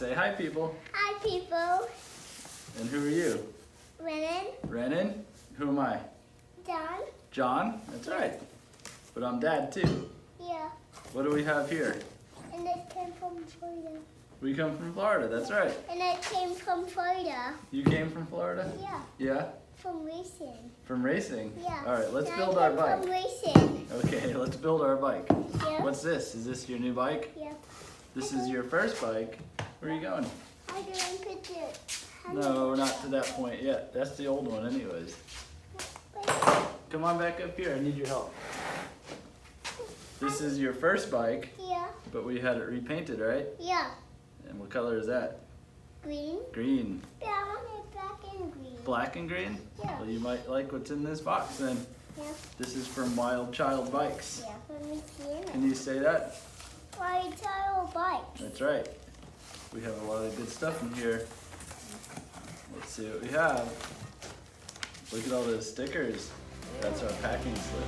Say hi, people. Hi, people. And who are you? Rennen. Rennen? Who am I? John. John? That's right. But I'm Dad, too. Yeah. What do we have here? And I came from Florida. We come from Florida, that's right. And I came from Florida. You came from Florida? Yeah. Yeah? From racing. From racing? Yeah. All right, let's And build I our came bike. From racing. Okay, let's build our bike. Yeah. What's this? Is this your new bike? Yeah. This is your first bike. Where are you going? I'm going to put it. No, not to that point yet. That's the old one anyways. Come on back up here, I need your help. This is your first bike, Yeah. but we had it repainted, right? Yeah. And what color is that? Green. Green. Yeah, I want it black and green. Black and green? Yeah. Well, you might like what's in this box then. Yeah. This is from Wild Child Bikes. Yeah. Let me see it. Can you say that? Why child bike? That's right. We have a lot of good stuff in here. Let's see what we have. Look at all those stickers. That's our packing slip.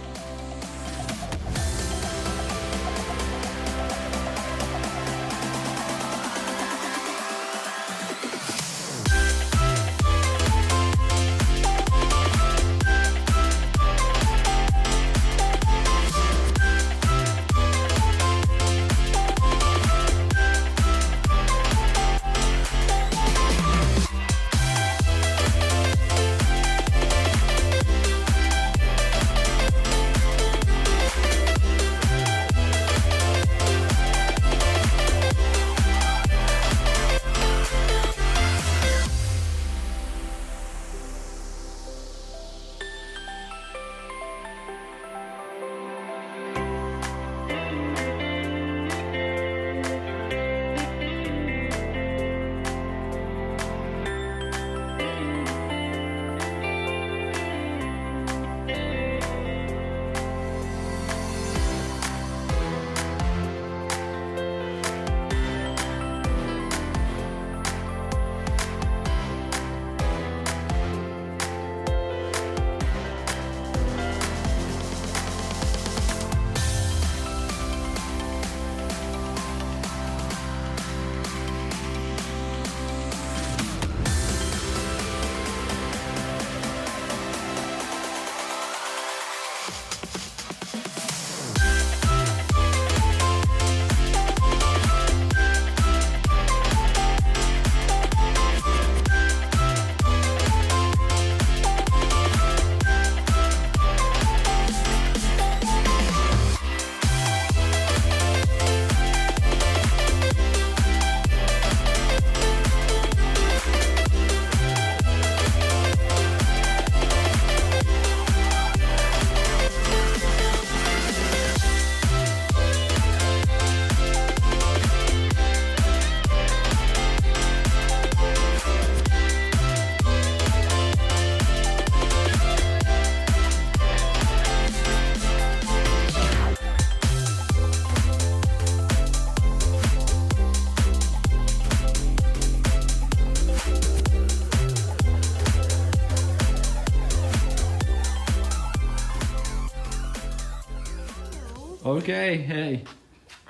Okay, hey,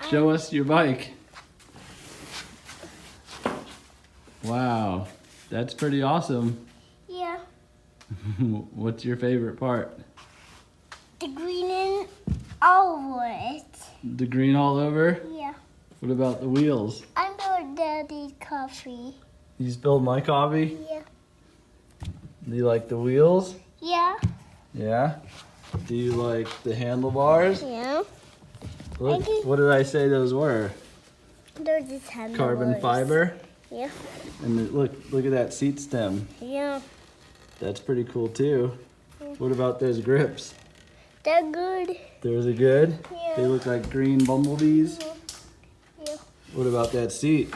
show us your bike. Wow, that's pretty awesome. Yeah. What's your favorite part? The green and all over it. The green all over? Yeah. What about the wheels? I'm going Daddy's coffee. You spilled my coffee? Yeah. Do you like the wheels? Yeah. Yeah? Do you like the handlebars? Yeah. Look, what did I say those were? They're just handlebars. Carbon fiber? Yeah. And look at that seat stem. Yeah. That's pretty cool too. What about those grips? They're good. Those are good? Yeah. They look like green bumblebees? Yeah. What about that seat?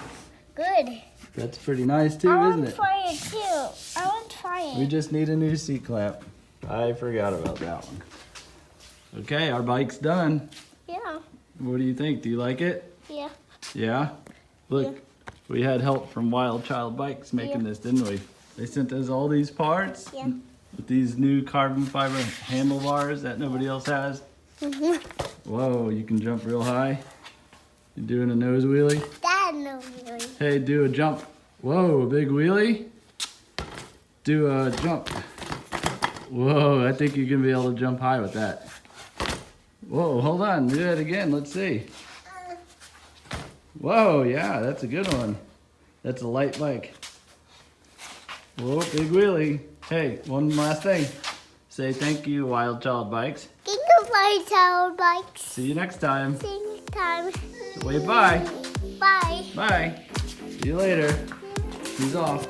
Good. That's pretty nice too, I isn't want to it? try it too. I want to try it. We just need a new seat clamp. I forgot about that one. Okay, our bike's done. Yeah. What do you think? Do you like it? Yeah. Yeah? Look, Yeah. we had help from Wild Child Bikes making Yeah. this, didn't we? They sent us all these parts Yeah. with these new carbon fiber handlebars that nobody else has. Whoa, you can jump real high. You doing a nose wheelie? Dad, No, really. Hey, do a jump. Whoa, a big wheelie. Do a jump. Whoa, I think you're gonna be able to jump high with that. Whoa, hold on, do that again, let's see. Whoa, yeah, that's a good one. That's a light bike. Whoa, big wheelie. Hey, one last thing. Say thank you, Wild Child Bikes. Thank you, my child bikes. See you next time. See you next time. Wave bye. Bye. Bye. See you later. He's off.